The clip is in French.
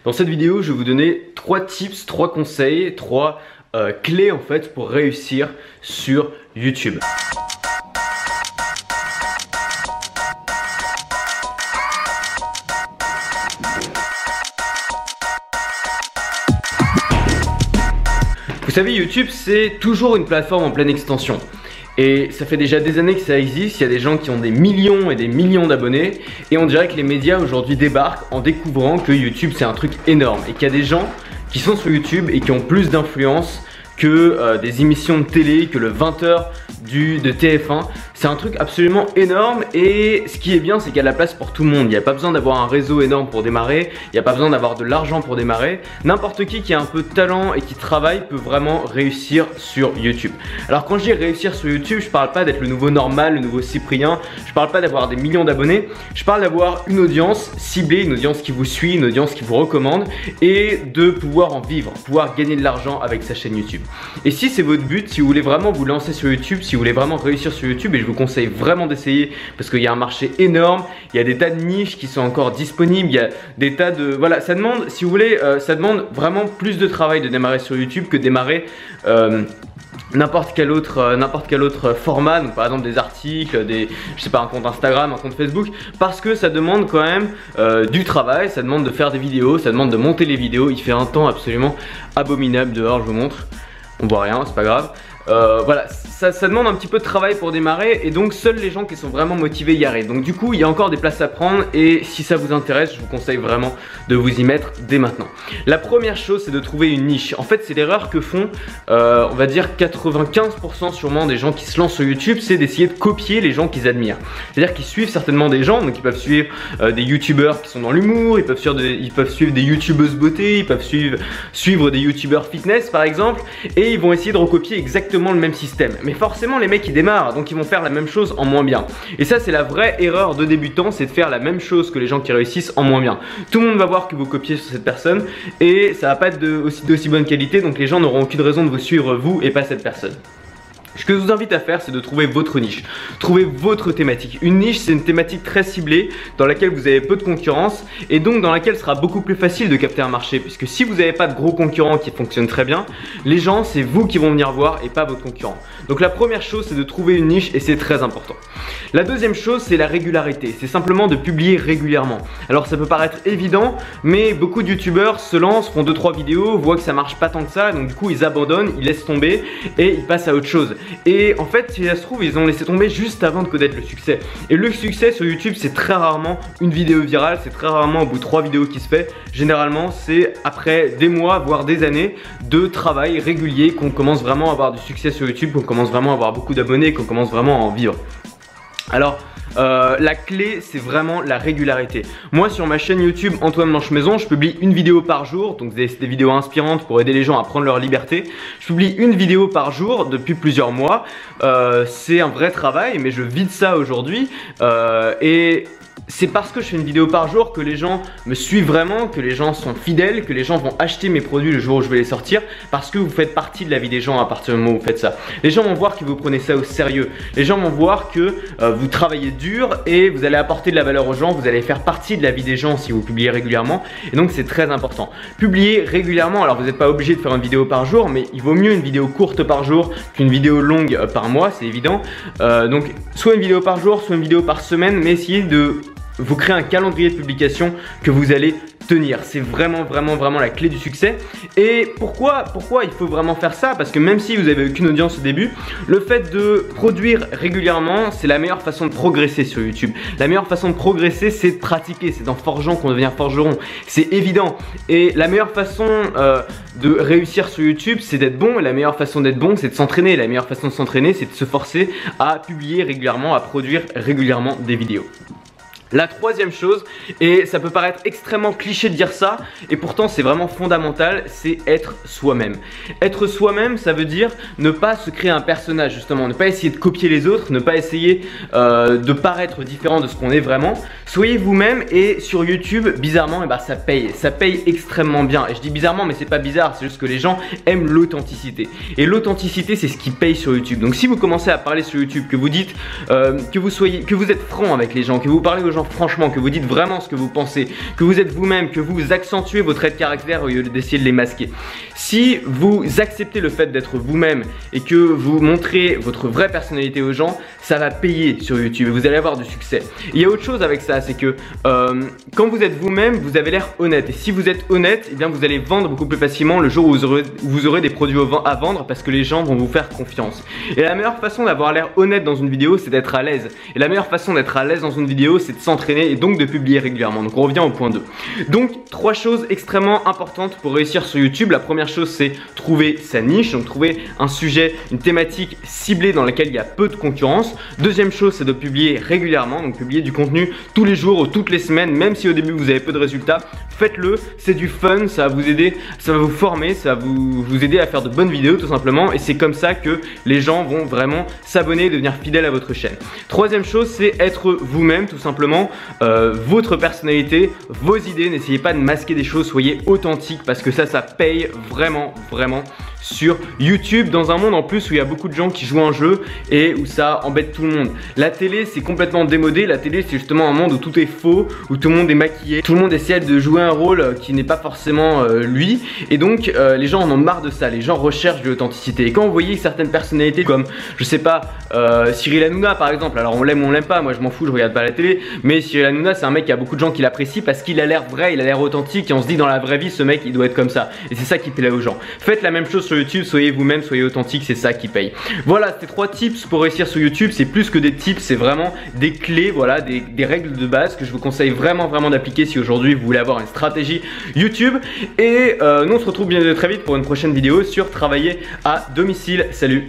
Dans cette vidéo, je vais vous donner 3 tips, 3 conseils, 3 clés en fait pour réussir sur YouTube. Vous savez, YouTube c'est toujours une plateforme en pleine extension. Et ça fait déjà des années que ça existe, il y a des gens qui ont des millions et des millions d'abonnés. Et on dirait que les médias aujourd'hui débarquent en découvrant que YouTube c'est un truc énorme. Et qu'il y a des gens qui sont sur YouTube et qui ont plus d'influence que des émissions de télé, que le 20h de TF1. C'est un truc absolument énorme et ce qui est bien c'est qu'il y a de la place pour tout le monde. Il n'y a pas besoin d'avoir un réseau énorme pour démarrer, il n'y a pas besoin d'avoir de l'argent pour démarrer. N'importe qui a un peu de talent et qui travaille peut vraiment réussir sur YouTube. Alors quand je dis réussir sur YouTube, je parle pas d'être le nouveau Normal, le nouveau Cyprien, je parle pas d'avoir des millions d'abonnés, je parle d'avoir une audience ciblée, une audience qui vous suit, une audience qui vous recommande et de pouvoir en vivre, pouvoir gagner de l'argent avec sa chaîne YouTube. Et si c'est votre but, si vous voulez vraiment vous lancer sur YouTube, si vous voulez vraiment réussir sur YouTube, et je vous conseille vraiment d'essayer parce qu'il y a un marché énorme, il y a des tas de niches qui sont encore disponibles, il y a des tas de... Voilà, ça demande, si vous voulez, ça demande vraiment plus de travail de démarrer sur YouTube que de démarrer n'importe quel autre format, donc par exemple des articles, je sais pas, un compte Instagram, un compte Facebook, parce que ça demande quand même du travail, ça demande de faire des vidéos, ça demande de monter les vidéos. Il fait un temps absolument abominable dehors, je vous montre, on voit rien, c'est pas grave. Voilà, ça demande un petit peu de travail pour démarrer et donc seuls les gens qui sont vraiment motivés y arrivent. Donc du coup il y a encore des places à prendre et si ça vous intéresse je vous conseille vraiment de vous y mettre dès maintenant. La première chose c'est de trouver une niche. En fait c'est l'erreur que font on va dire 95% sûrement des gens qui se lancent sur YouTube, c'est d'essayer de copier les gens qu'ils admirent. C'est-à-dire qu'ils suivent certainement des gens, donc ils peuvent suivre des youtubeurs qui sont dans l'humour, ils peuvent suivre des youtubeuses beauté, ils peuvent suivre des youtubeurs fitness par exemple et ils vont essayer de recopier exactement le même système. Mais forcément les mecs ils démarrent donc ils vont faire la même chose en moins bien. Et ça c'est la vraie erreur de débutant, c'est de faire la même chose que les gens qui réussissent en moins bien. Tout le monde va voir que vous copiez sur cette personne et ça va pas être d'aussi bonne qualité, donc les gens n'auront aucune raison de vous suivre vous et pas cette personne. Ce que je vous invite à faire c'est de trouver votre niche, trouver votre thématique. Une niche c'est une thématique très ciblée dans laquelle vous avez peu de concurrence et donc dans laquelle il sera beaucoup plus facile de capter un marché, puisque si vous n'avez pas de gros concurrents qui fonctionnent très bien, les gens c'est vous qui vont venir voir et pas votre concurrent. Donc la première chose c'est de trouver une niche et c'est très important. La deuxième chose c'est la régularité, c'est simplement de publier régulièrement. Alors ça peut paraître évident mais beaucoup de youtubeurs se lancent, font 2-3 vidéos, voient que ça marche pas tant que ça, donc du coup ils abandonnent, ils laissent tomber et ils passent à autre chose. Et en fait si ça se trouve ils ont laissé tomber juste avant de connaître le succès. Et le succès sur YouTube c'est très rarement une vidéo virale, c'est très rarement au bout de 3 vidéos qui se fait. Généralement c'est après des mois voire des années de travail régulier qu'on commence vraiment à avoir du succès sur YouTube, qu'on commence vraiment à avoir beaucoup d'abonnés, qu'on commence vraiment à en vivre. Alors la clé c'est vraiment la régularité. Moi sur ma chaîne YouTube Antoine Blanchemaison je publie une vidéo par jour, donc des vidéos inspirantes pour aider les gens à prendre leur liberté. Je publie une vidéo par jour depuis plusieurs mois. C'est un vrai travail mais je vis de ça aujourd'hui et c'est parce que je fais une vidéo par jour que les gens me suivent vraiment, que les gens sont fidèles, que les gens vont acheter mes produits le jour où je vais les sortir, parce que vous faites partie de la vie des gens à partir du moment où vous faites ça. Les gens vont voir que vous prenez ça au sérieux. Les gens vont voir que vous travaillez dur et vous allez apporter de la valeur aux gens, vous allez faire partie de la vie des gens si vous publiez régulièrement. Et donc c'est très important. Publier régulièrement, alors vous n'êtes pas obligé de faire une vidéo par jour, mais il vaut mieux une vidéo courte par jour qu'une vidéo longue par mois, c'est évident. Donc soit une vidéo par jour, soit une vidéo par semaine, mais essayez de vous créer un calendrier de publication que vous allez tenir. C'est vraiment la clé du succès. Et pourquoi il faut vraiment faire ça? Parce que même si vous avez aucune audience au début, le fait de produire régulièrement c'est la meilleure façon de progresser sur YouTube. La meilleure façon de progresser c'est de pratiquer, c'est en forgeant qu'on devient forgeron, c'est évident. Et la meilleure façon de réussir sur YouTube c'est d'être bon, et la meilleure façon d'être bon c'est de s'entraîner. La meilleure façon de s'entraîner c'est de se forcer à publier régulièrement, à produire régulièrement des vidéos. La troisième chose, et ça peut paraître extrêmement cliché de dire ça, et pourtant c'est vraiment fondamental, c'est être soi-même. Être soi-même, ça veut dire ne pas se créer un personnage justement, ne pas essayer de copier les autres, ne pas essayer de paraître différent de ce qu'on est vraiment. Soyez vous-même et sur YouTube, bizarrement, ça paye extrêmement bien. Et je dis bizarrement, mais c'est pas bizarre, c'est juste que les gens aiment l'authenticité. Et l'authenticité, c'est ce qui paye sur YouTube. Donc si vous commencez à parler sur YouTube, que vous dites que vous êtes franc avec les gens, que vous parlez aux gens franchement, que vous dites vraiment ce que vous pensez, que vous êtes vous-même, que vous accentuez vos traits de caractère au lieu d'essayer de les masquer. Si vous acceptez le fait d'être vous-même et que vous montrez votre vraie personnalité aux gens, ça va payer sur YouTube et vous allez avoir du succès. Il y a autre chose avec ça, c'est que quand vous êtes vous-même, vous avez l'air honnête. Et si vous êtes honnête, eh bien vous allez vendre beaucoup plus facilement le jour où vous aurez des produits à vendre parce que les gens vont vous faire confiance. Et la meilleure façon d'avoir l'air honnête dans une vidéo, c'est d'être à l'aise. Et la meilleure façon d'être à l'aise dans une vidéo, c'est de s'entraîner et donc de publier régulièrement. Donc on revient au point 2. Donc 3 choses extrêmement importantes pour réussir sur YouTube. La première chose, c'est trouver sa niche, donc trouver un sujet, une thématique ciblée dans laquelle il y a peu de concurrence. Deuxième chose, c'est de publier régulièrement, donc publier du contenu tous les jours ou toutes les semaines, même si au début vous avez peu de résultats, faites-le, c'est du fun, ça va vous aider, ça va vous former, ça va vous aider à faire de bonnes vidéos tout simplement, et c'est comme ça que les gens vont vraiment s'abonner et devenir fidèles à votre chaîne. Troisième chose, c'est être vous-même tout simplement, votre personnalité, vos idées, n'essayez pas de masquer des choses, soyez authentique parce que ça paye vraiment sur YouTube, dans un monde en plus où il y a beaucoup de gens qui jouent un jeu et où ça embête tout le monde. La télé, c'est complètement démodé. La télé, c'est justement un monde où tout est faux, où tout le monde est maquillé, tout le monde essaie de jouer un rôle qui n'est pas forcément lui, et donc les gens en ont marre de ça. Les gens recherchent de l'authenticité, et quand vous voyez certaines personnalités comme, je sais pas, Cyril Hanouna par exemple, alors on l'aime ou on l'aime pas, moi je m'en fous, je regarde pas la télé, mais Cyril Hanouna, c'est un mec qui a beaucoup de gens qui l'apprécient parce qu'il a l'air vrai, il a l'air authentique, et on se dit dans la vraie vie, ce mec il doit être comme ça, et c'est ça qui plaît aux gens. Faites la même chose sur YouTube, soyez vous-même, soyez authentique, c'est ça qui paye. Voilà, c'était 3 tips pour réussir sur YouTube. C'est plus que des tips, c'est vraiment des clés, voilà, des règles de base que je vous conseille vraiment d'appliquer si aujourd'hui vous voulez avoir une stratégie YouTube. Et nous on se retrouve bien très vite pour une prochaine vidéo sur travailler à domicile. Salut!